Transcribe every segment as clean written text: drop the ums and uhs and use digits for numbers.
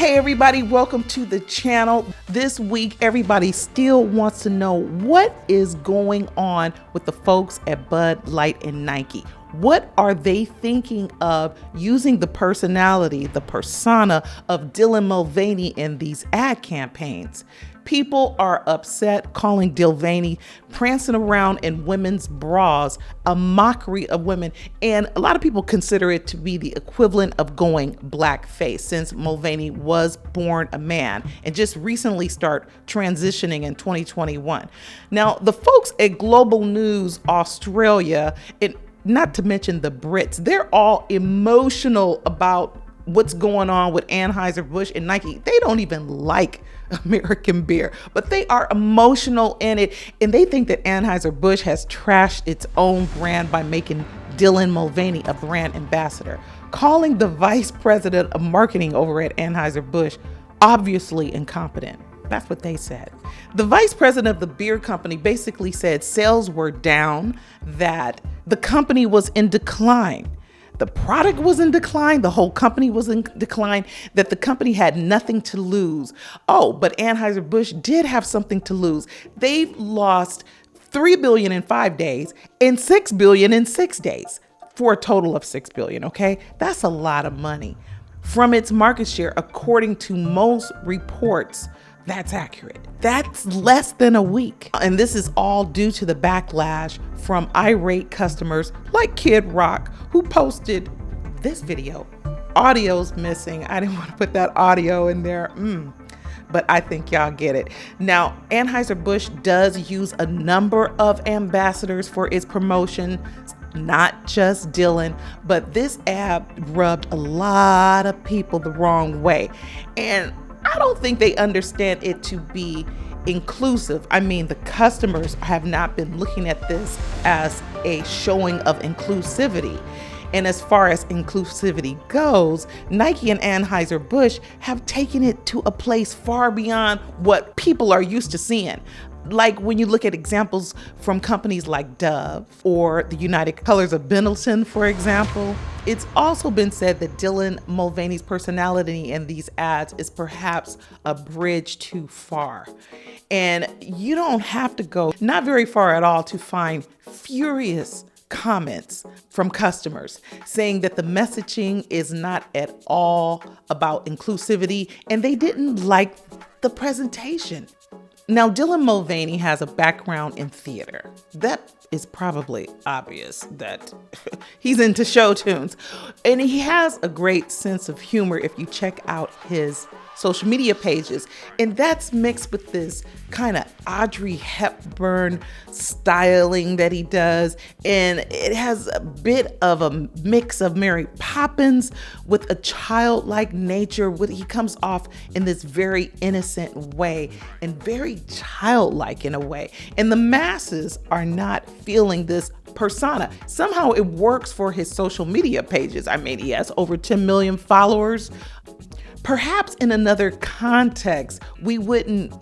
Hey everybody, welcome to the channel. This week, everybody still wants to know what is going on with the folks at Bud Light and Nike. What are they thinking of using the personality, the persona of Dylan Mulvaney in these ad campaigns? People are upset, calling Mulvaney prancing around in women's bras a mockery of women. And a lot of people consider it to be the equivalent of going blackface, since Mulvaney was born a man and just recently started transitioning in 2021. Now, the folks at Global News Australia, and not to mention the Brits, they're all emotional about what's going on with Anheuser-Busch and Nike. They don't even like American beer, but they are emotional in it. And they think that Anheuser-Busch has trashed its own brand by making Dylan Mulvaney a brand ambassador, calling the vice president of marketing over at Anheuser-Busch obviously incompetent. That's what they said. The vice president of the beer company basically said sales were down, that the company was in decline. The product was in decline. The whole company was in decline, that the company had nothing to lose. Oh, but Anheuser-Busch did have something to lose. They've lost $3 billion in 5 days and $6 billion in 6 days, for a total of $6 billion. Okay. That's a lot of money from its market share. According to most reports, that's accurate. That's less than a week. And this is all due to the backlash from irate customers like Kid Rock, who posted this video. Audio's missing. I didn't want to put that audio in there. But I think y'all get it. Now, Anheuser-Busch does use a number of ambassadors for its promotion, not just Dylan, but this ad rubbed a lot of people the wrong way. And I don't think they understand it to be inclusive. I mean, the customers have not been looking at this as a showing of inclusivity. And as far as inclusivity goes, Nike and Anheuser-Busch have taken it to a place far beyond what people are used to seeing. Like when you look at examples from companies like Dove or the United Colors of Benetton, for example. It's also been said that Dylan Mulvaney's personality in these ads is perhaps a bridge too far. And you don't have to go not very far at all to find furious comments from customers saying that the messaging is not at all about inclusivity and they didn't like the presentation. Now, Dylan Mulvaney has a background in theater. That is probably obvious that he's into show tunes. And he has a great sense of humor if you check out his social media pages. And that's mixed with this kind of Audrey Hepburn styling that he does. And it has a bit of a mix of Mary Poppins with a childlike nature. He comes off in this very innocent way and very childlike in a way. And the masses are not feeling this persona. Somehow it works for his social media pages. I mean, he has over 10 million followers. Perhaps in another context, we wouldn't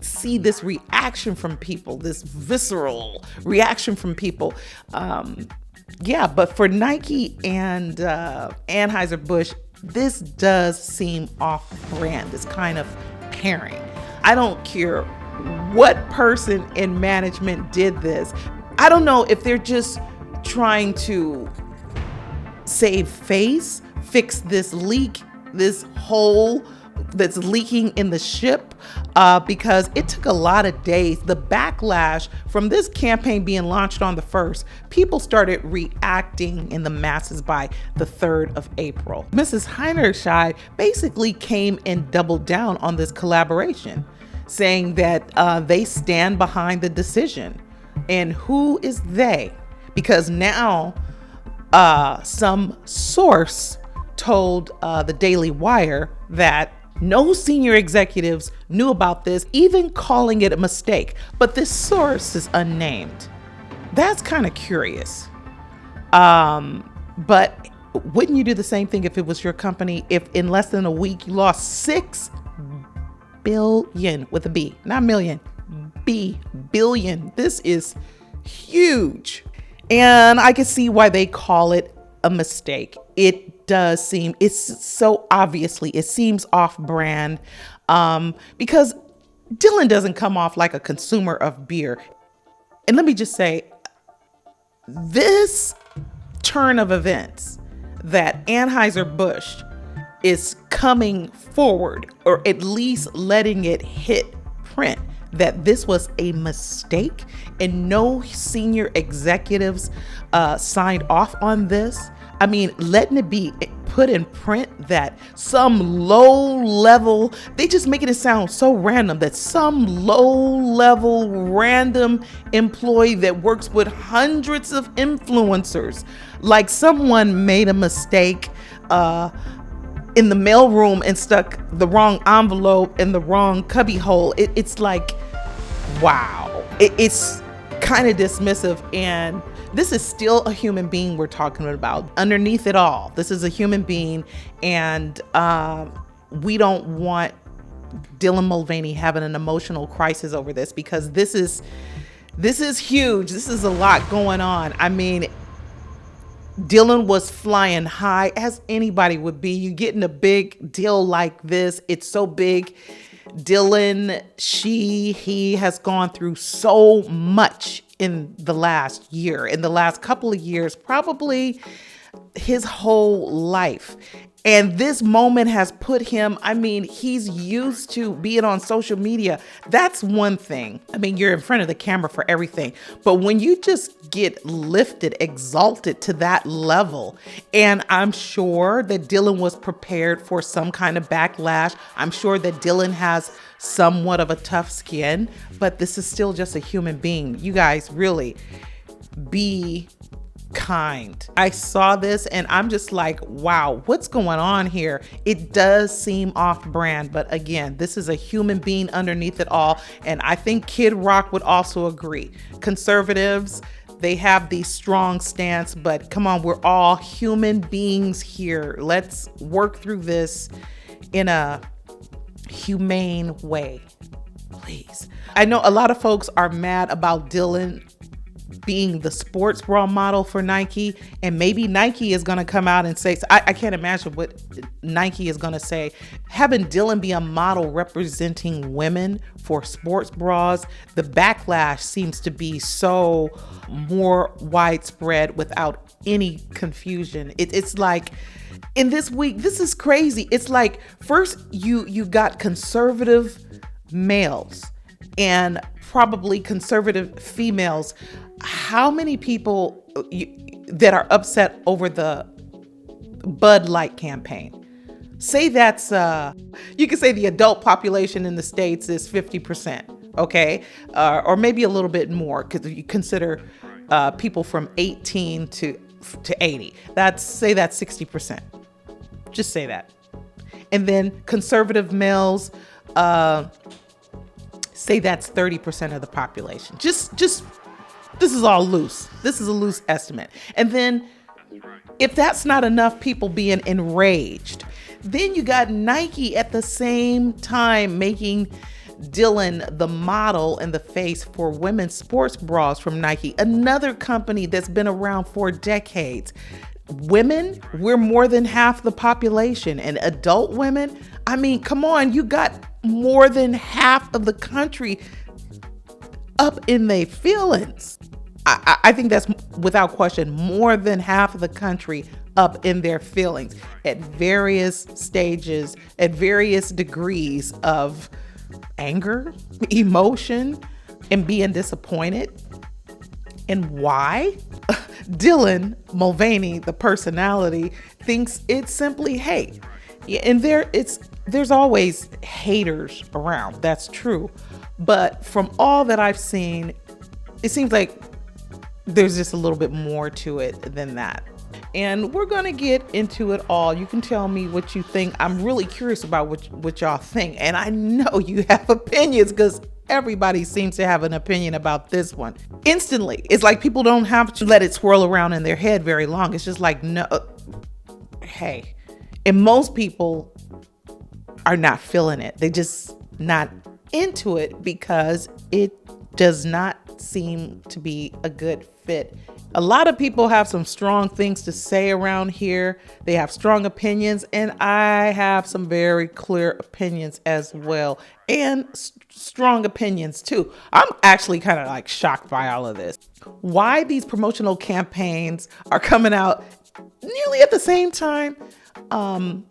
see this reaction from people, this visceral reaction from people. But for Nike and Anheuser-Busch, this does seem off-brand, this kind of pairing. I don't care what person in management did this. I don't know if they're just trying to save face, fix this leak, this hole that's leaking in the ship, because it took a lot of days. The backlash from this campaign being launched on the 1st, people started reacting in the masses by the 3rd of April. Mrs. Heinerscheid basically came and doubled down on this collaboration, saying that they stand behind the decision. And who is they? Because now some source told the Daily Wire that no senior executives knew about this, even calling it a mistake. But this source is unnamed. That's kind of curious. But wouldn't you do the same thing if it was your company? If in less than a week you lost $6 billion with a B, not million, billion. This is huge. And I can see why they call it a mistake. It does seem, it's so obviously, it seems off brand, because Dylan doesn't come off like a consumer of beer. And let me just say, this turn of events that Anheuser-Busch is coming forward, or at least letting it hit print, that this was a mistake and no senior executives signed off on this. I mean, letting it be put in print that some low level, they just making it sound so random, that some low level random employee that works with hundreds of influencers, like someone made a mistake in the mailroom and stuck the wrong envelope in the wrong cubby hole. It's like, wow. It's kind of dismissive, and this is still a human being we're talking about. Underneath it all, this is a human being, and we don't want Dylan Mulvaney having an emotional crisis over this, because this is huge. This is a lot going on. I mean, Dylan was flying high, as anybody would be. You getting a big deal like this, it's so big. Dylan, he has gone through so much in the last year, in the last couple of years, probably his whole life. And this moment has put him, I mean, he's used to being on social media. That's one thing. I mean, you're in front of the camera for everything. But when you just get lifted, exalted to that level, and I'm sure that Dylan was prepared for some kind of backlash. I'm sure that Dylan has somewhat of a tough skin, but this is still just a human being. You guys really be kind. I saw this and I'm just like, wow, what's going on here? It does seem off brand, but again, this is a human being underneath it all. And I think Kid Rock would also agree. Conservatives, they have these strong stance, but come on, we're all human beings here. Let's work through this in a humane way, please. I know a lot of folks are mad about Dylan being the sports bra model for Nike, and maybe Nike is going to come out and say, I can't imagine what Nike is going to say. Having Dylan be a model representing women for sports bras, the backlash seems to be so more widespread without any confusion. It's like, in this week, this is crazy. It's like, first you got conservative males and probably conservative females. How many people that are upset over the Bud Light campaign? Say that's, you could say the adult population in the States is 50%, okay? Or maybe a little bit more, because you consider people from 18 to 80. Say that's 60%. Just say that. And then conservative males, say that's 30% of the population. Just this is all loose. This is a loose estimate. And then if that's not enough people being enraged, then you got Nike at the same time making Dylan the model and the face for women's sports bras from Nike, another company that's been around for decades. Women, we're more than half the population, and adult women, I mean, come on, you got more than half of the country up in their feelings. I think that's without question more than half of the country up in their feelings at various stages, at various degrees of anger, emotion, and being disappointed. And why? Dylan Mulvaney, the personality, thinks it's simply hate. Yeah, and there's always haters around. That's true. But from all that I've seen, it seems like there's just a little bit more to it than that. And we're going to get into it all. You can tell me what you think. I'm really curious about what y'all think. And I know you have opinions, because everybody seems to have an opinion about this one. Instantly, it's like people don't have to let it swirl around in their head very long. It's just like, no, hey. And most people are not feeling it. They just not into it because it does not seem to be a good fit A lot of people have some strong things to say around here. They have strong opinions, and I have some very clear opinions as well, and strong opinions too. I'm actually kind of like shocked by all of this. Why these promotional campaigns are coming out nearly at the same time, and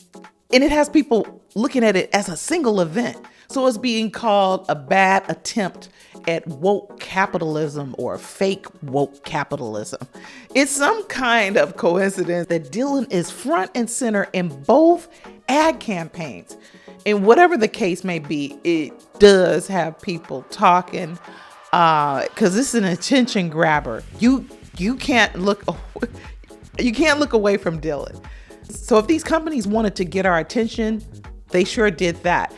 it has people looking at it as a single event. So it's being called a bad attempt at woke capitalism or fake woke capitalism. It's some kind of coincidence that Dylan is front and center in both ad campaigns. And whatever the case may be, it does have people talking because this is an attention grabber. You can't look away from Dylan. So if these companies wanted to get our attention, they sure did that.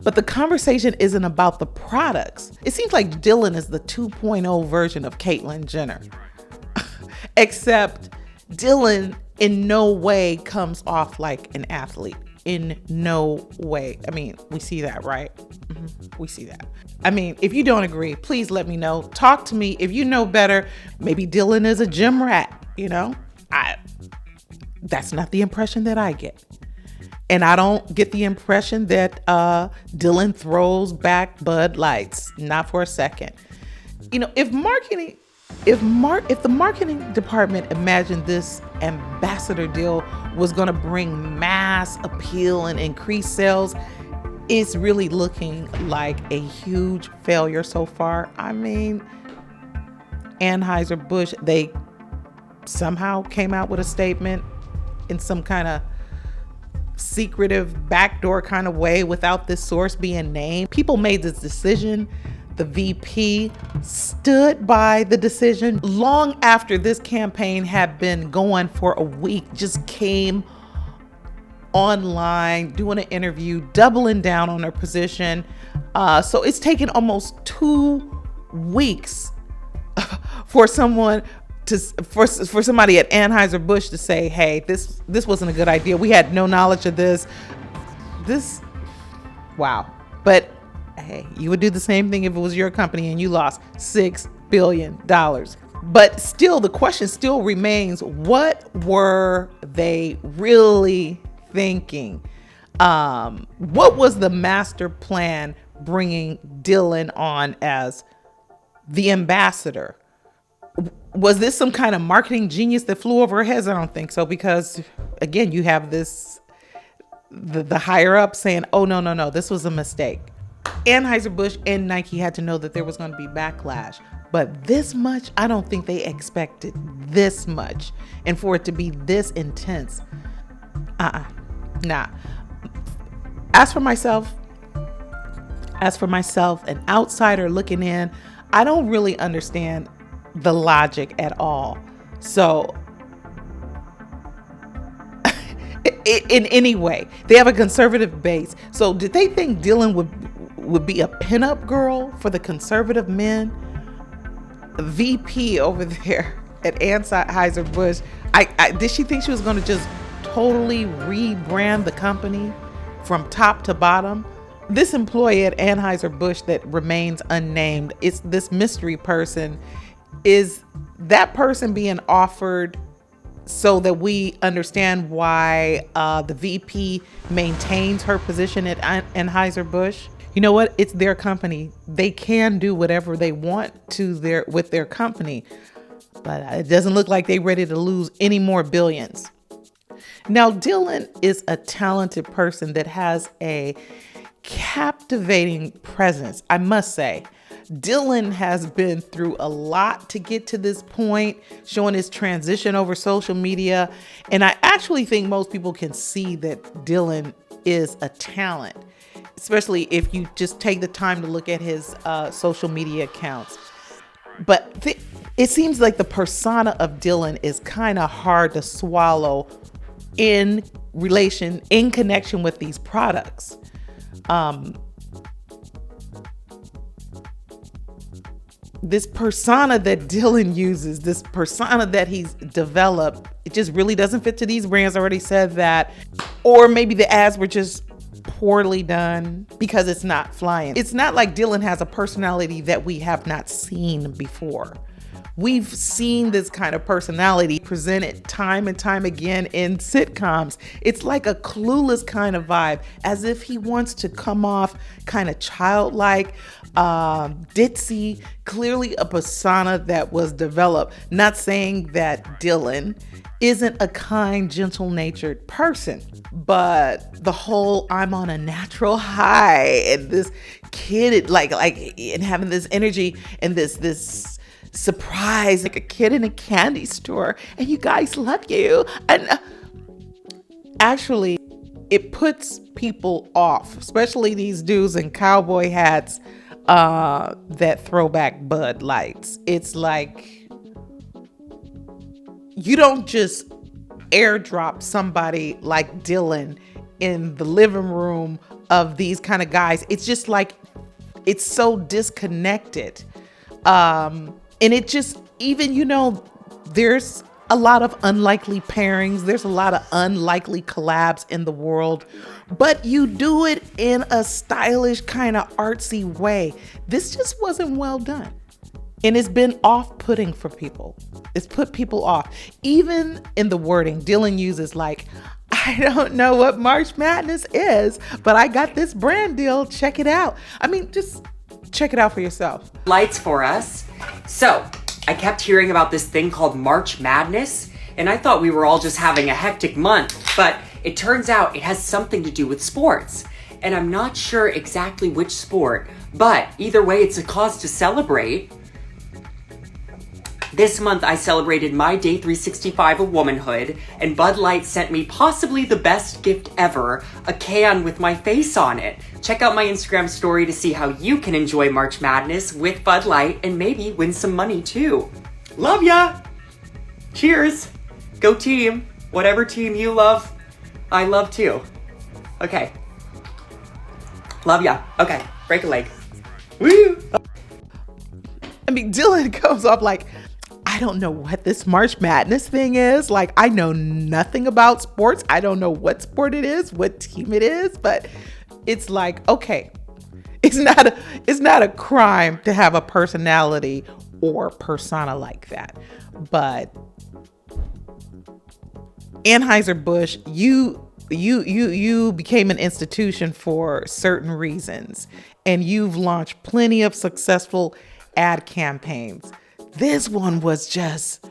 But the conversation isn't about the products. It seems like Dylan is the 2.0 version of Caitlyn Jenner. Except Dylan in no way comes off like an athlete. In no way. I mean, we see that, right? We see that. I mean, if you don't agree, please let me know. Talk to me. If you know better, maybe Dylan is a gym rat, you know? That's not the impression that I get. And I don't get the impression that Dylan throws back Bud Lights, not for a second. You know, if the marketing department imagined this ambassador deal was going to bring mass appeal and increase sales, it's really looking like a huge failure so far. I mean, Anheuser-Busch, they somehow came out with a statement in some kind of secretive backdoor kind of way without this source being named. People made this decision. The VP stood by the decision long after this campaign had been going for a week, just came online, doing an interview, doubling down on her position. So it's taken almost 2 weeks for someone for somebody at Anheuser-Busch to say, hey, this wasn't a good idea. We had no knowledge of this. Wow. But hey, you would do the same thing if it was your company and you lost $6 billion. But still, the question still remains, what were they really thinking? What was the master plan bringing Dylan on as the ambassador? Was this some kind of marketing genius that flew over her heads? I don't think so, because again, you have the higher up saying, oh, no, this was a mistake. Anheuser-Busch and Nike had to know that there was going to be backlash, but this much, I don't think they expected this much, and for it to be this intense. Nah. As for myself, an outsider looking in, I don't really understand the logic at all. So in any way, they have a conservative base. So did they think Dylan would be a pinup girl for the conservative men? VP over there at Anheuser-Busch, did she think she was going to just totally rebrand the company from top to bottom? This employee at Anheuser-Busch that remains unnamed, it's this mystery person. Is that person being offered so that we understand why the VP maintains her position at Anheuser-Busch? You know what? It's their company. They can do whatever they want with their company, but it doesn't look like they're ready to lose any more billions. Now, Dylan is a talented person that has a captivating presence, I must say. Dylan has been through a lot to get to this point, showing his transition over social media. And I actually think most people can see that Dylan is a talent, especially if you just take the time to look at his social media accounts. But it seems like the persona of Dylan is kind of hard to swallow in connection with these products. This persona that Dylan uses, this persona that he's developed, it just really doesn't fit to these brands. I already said that. Or maybe the ads were just poorly done because it's not flying. It's not like Dylan has a personality that we have not seen before. We've seen this kind of personality presented time and time again in sitcoms. It's like a clueless kind of vibe, as if he wants to come off kind of childlike, ditzy, clearly a persona that was developed. Not saying that Dylan isn't a kind, gentle-natured person, but the whole I'm on a natural high and this kid like and having this energy and this surprise, like a kid in a candy store, and you guys love you, and actually it puts people off, especially these dudes in cowboy hats that throwback Bud Lights. It's like, you don't just airdrop somebody like Dylan in the living room of these kind of guys. It's just like, it's so disconnected. And it just, even, there's a lot of unlikely pairings. There's a lot of unlikely collabs in the world, but you do it in a stylish, kind of artsy way. This just wasn't well done. And it's been off-putting for people. It's put people off. Even in the wording, Dylan uses like, I don't know what March Madness is, but I got this brand deal. Check it out. I mean, just check it out for yourself. Lights for us. So, I kept hearing about this thing called March Madness, and I thought we were all just having a hectic month, but it turns out it has something to do with sports. And I'm not sure exactly which sport, but either way, it's a cause to celebrate. This month, I celebrated my day 365 of womanhood, and Bud Light sent me possibly the best gift ever, a can with my face on it. Check out my Instagram story to see how you can enjoy March Madness with Bud Light and maybe win some money too. Love ya! Cheers! Go team! Whatever team you love, I love too. Okay. Love ya. Okay, break a leg. Woo! I mean, Dylan comes off like, I don't know what this March Madness thing is. Like, I know nothing about sports. I don't know what sport it is, what team it is, but it's like, okay, it's not a crime to have a personality or persona like that. But Anheuser-Busch, you became an institution for certain reasons, and you've launched plenty of successful ad campaigns. This one was just,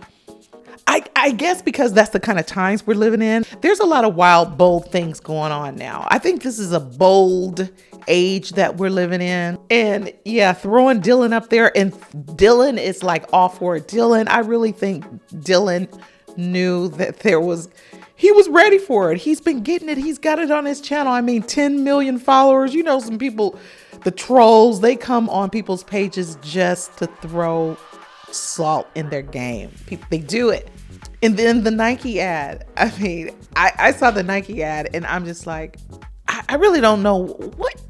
I guess because that's the kind of times we're living in. There's a lot of wild, bold things going on now. I think this is a bold age that we're living in. And yeah, throwing Dylan up there, and Dylan is like all for it. Dylan, I really think Dylan knew that he was ready for it. He's been getting it. He's got it on his channel. I mean, 10 million followers. Some people, the trolls, they come on people's pages just to throw salt in their game. They do it. And then the Nike ad. I mean, I saw the Nike ad and I'm just like, I really don't know. What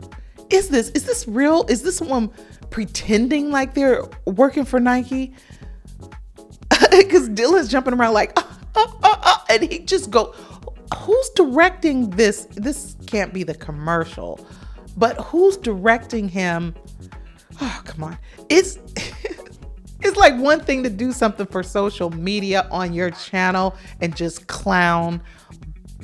is this? Is this real? Is this someone pretending like they're working for Nike? Because Dylan's jumping around like, and he just who's directing this? This can't be the commercial, but who's directing him? Oh, come on. It's like one thing to do something for social media on your channel and just clown,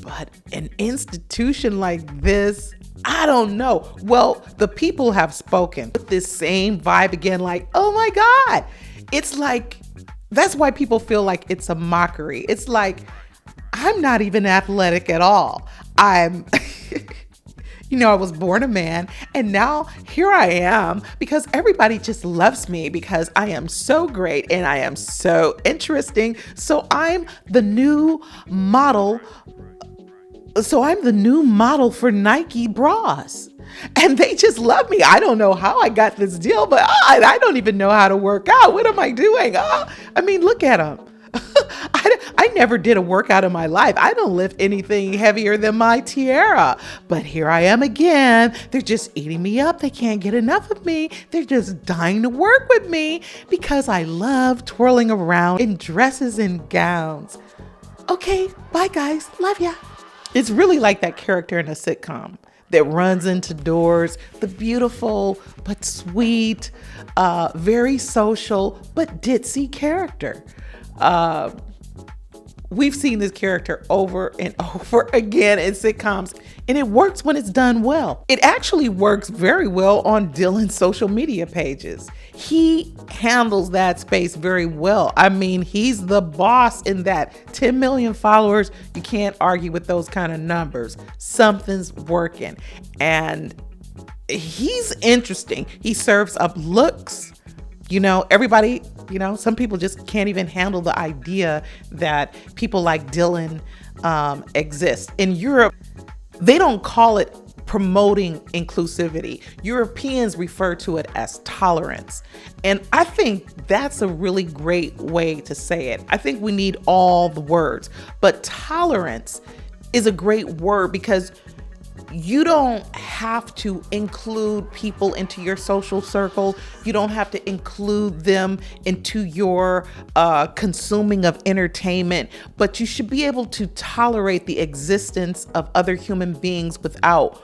but an institution like this, I don't know. Well, the people have spoken with this same vibe again, like, oh my God. It's like, that's why people feel like it's a mockery. It's like, I'm not even athletic at all. I was born a man, and now here I am because everybody just loves me because I am so great and I am so interesting. So I'm the new model. For Nike bras. And they just love me. I don't know how I got this deal, but I don't even know how to work out. What am I doing? Look at them. I never did a workout in my life. I don't lift anything heavier than my tiara. But here I am again. They're just eating me up. They can't get enough of me. They're just dying to work with me because I love twirling around in dresses and gowns. Okay, bye guys. Love ya. It's really like that character in a sitcom that runs into doors, the beautiful but sweet, very social but ditzy character. We've seen this character over and over again in sitcoms, and it works when it's done well. It actually works very well on Dylan's social media pages. He handles that space very well. I mean, he's the boss in that. 10 million followers, you can't argue with those kind of numbers. Something's working. And he's interesting. He serves up looks. Everybody, some people just can't even handle the idea that people like Dylan exist. In Europe, they don't call it promoting inclusivity. Europeans refer to it as tolerance. And I think that's a really great way to say it. I think we need all the words, but tolerance is a great word because you don't have to include people into your social circle. You don't have to include them into your consuming of entertainment, but you should be able to tolerate the existence of other human beings without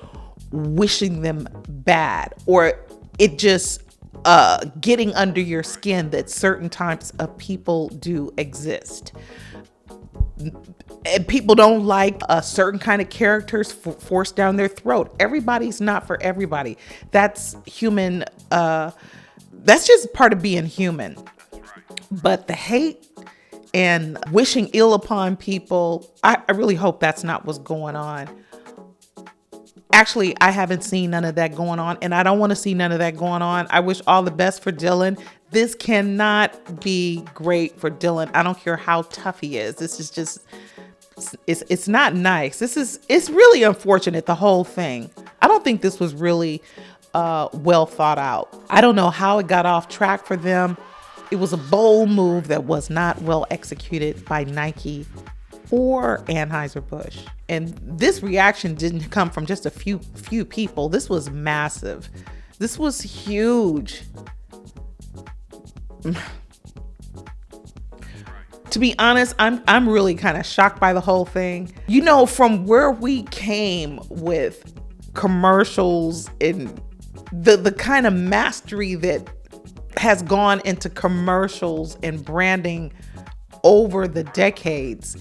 wishing them bad or it just getting under your skin that certain types of people do exist. And people don't like certain kind of characters forced down their throat. Everybody's not for everybody. That's human. That's just part of being human. But the hate and wishing ill upon people, I really hope that's not what's going on. Actually, I haven't seen none of that going on, and I don't want to see none of that going on. I wish all the best for Dylan. This cannot be great for Dylan. I don't care how tough he is. This is just, it's not nice. It's really unfortunate, the whole thing. I don't think this was really well thought out. I don't know how it got off track for them. It was a bold move that was not well executed by Nike or Anheuser-Busch. And this reaction didn't come from just a few people. This was massive. This was huge. To be honest, I'm really kind of shocked by the whole thing. From where we came with commercials and the kind of mastery that has gone into commercials and branding over the decades,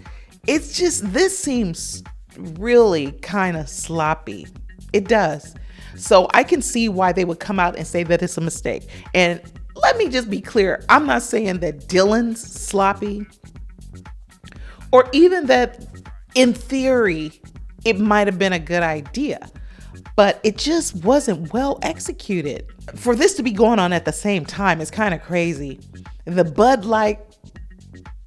it's just, this seems really kind of sloppy. It does. So I can see why they would come out and say that it's a mistake. And let me just be clear. I'm not saying that Dylan's sloppy or even that in theory, it might have been a good idea, but it just wasn't well executed. For this to be going on at the same time is kind of crazy. The Bud Light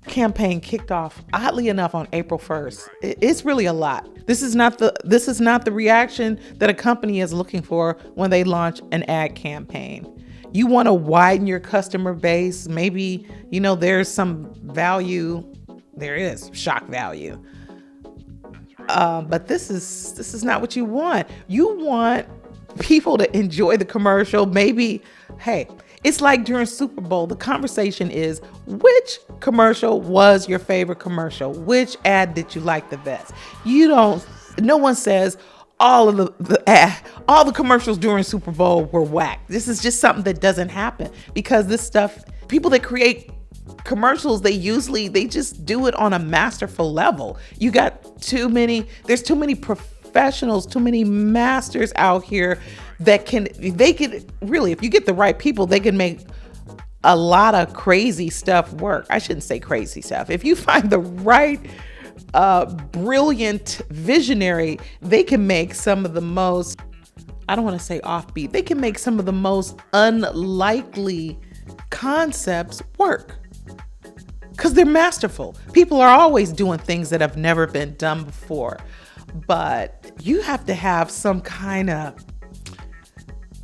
campaign kicked off, oddly enough, on April 1st. It's really a lot. This is not the reaction that a company is looking for when they launch an ad campaign. You want to widen your customer base. Maybe, there's some value. There is shock value. But this is not what you want. You want people to enjoy the commercial. Maybe, hey, it's like during Super Bowl, the conversation is, which commercial was your favorite commercial? Which ad did you like the best? No one says all the commercials during Super Bowl were whack. This is just something that doesn't happen because this stuff, people that create commercials, they just do it on a masterful level. There's too many professionals, too many masters out here that they could really, if you get the right people, they can make a lot of crazy stuff work. I shouldn't say crazy stuff. If you find the right brilliant visionary, they can make some of the most, I don't want to say offbeat, they can make some of the most unlikely concepts work because they're masterful. People are always doing things that have never been done before, but you have to have some kind of,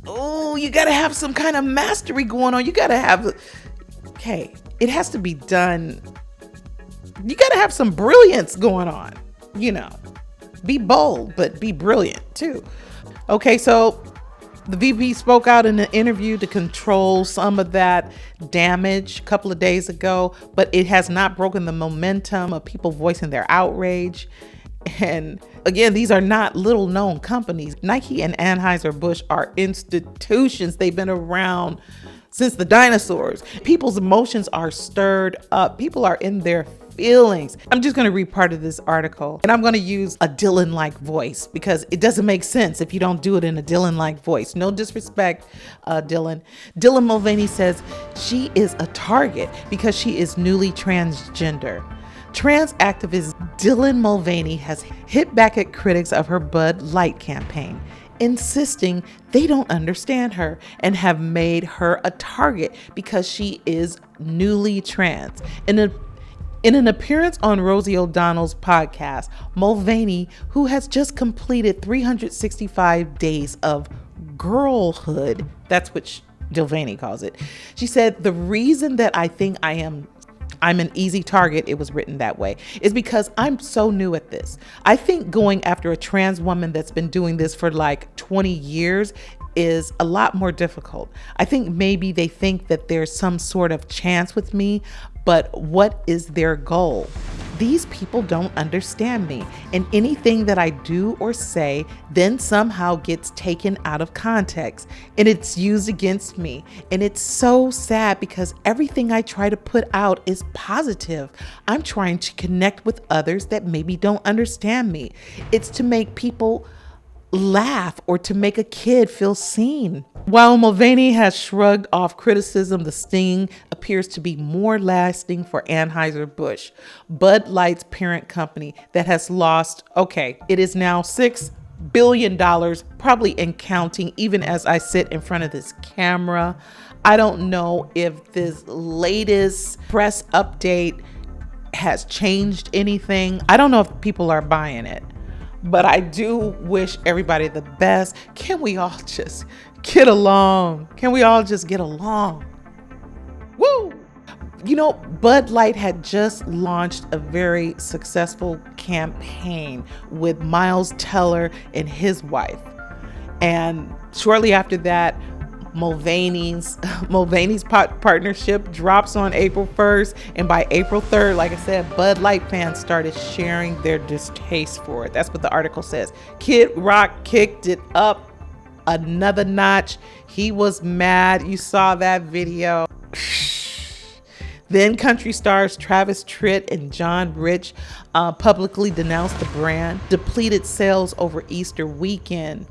you got to have some kind of mastery going on. You got to have, it has to be done. You got to have some brilliance going on, be bold, but be brilliant too. Okay. So the VP spoke out in an interview to control some of that damage a couple of days ago, but it has not broken the momentum of people voicing their outrage. And again, these are not little known companies. Nike and Anheuser-Busch are institutions. They've been around since the dinosaurs. People's emotions are stirred up. People are in their feelings. I'm just going to read part of this article, and I'm going to use a Dylan-like voice because it doesn't make sense if you don't do it in a Dylan-like voice. No disrespect, Dylan. Dylan Mulvaney says she is a target because she is newly transgender. Trans activist Dylan Mulvaney has hit back at critics of her Bud Light campaign, insisting they don't understand her and have made her a target because she is newly trans. In an appearance on Rosie O'Donnell's podcast, Mulvaney, who has just completed 365 days of girlhood, that's what Mulvaney calls it, she said, the reason that I think I'm an easy target, it was written that way, is because I'm so new at this. I think going after a trans woman that's been doing this for like 20 years is a lot more difficult. I think maybe they think that there's some sort of chance with me, but what is their goal? These people don't understand me, and anything that I do or say then somehow gets taken out of context and it's used against me. And it's so sad because everything I try to put out is positive. I'm trying to connect with others that maybe don't understand me. It's to make people laugh or to make a kid feel seen. While Mulvaney has shrugged off criticism, the sting appears to be more lasting for Anheuser-Busch, Bud Light's parent company that has lost, it is now $6 billion, probably and counting, even as I sit in front of this camera. I don't know if this latest press update has changed anything. I don't know if people are buying it. But I do wish everybody the best. Can we all just get along? Can we all just get along? Woo! You know, Bud Light had just launched a very successful campaign with Miles Teller and his wife. And shortly after that, Mulvaney's partnership drops on April 1st, and by April 3rd, like I said, Bud Light fans started sharing their distaste for it. That's what the article says. Kid Rock kicked it up another notch. He was mad. You saw that video. Then country stars Travis Tritt and John Rich publicly denounced the brand, depleted sales over Easter weekend.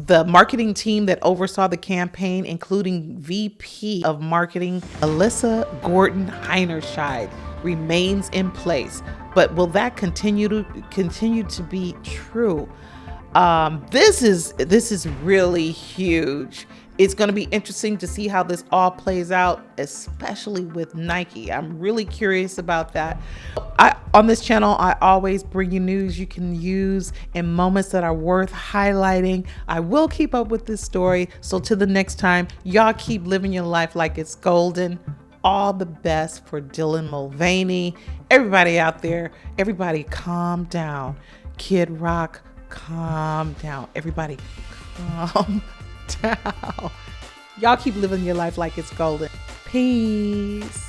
The marketing team that oversaw the campaign, including VP of Marketing Alyssa Gordon Heinerscheid, remains in place. But will that continue to be true? This is really huge. It's going to be interesting to see how this all plays out, especially with Nike. I'm really curious about that. On this channel, I always bring you news you can use in moments that are worth highlighting. I will keep up with this story. So till the next time, y'all keep living your life like it's golden. All the best for Dylan Mulvaney. Everybody out there, everybody calm down. Kid Rock, calm down. Everybody calm down. Y'all keep living your life like it's golden. Peace.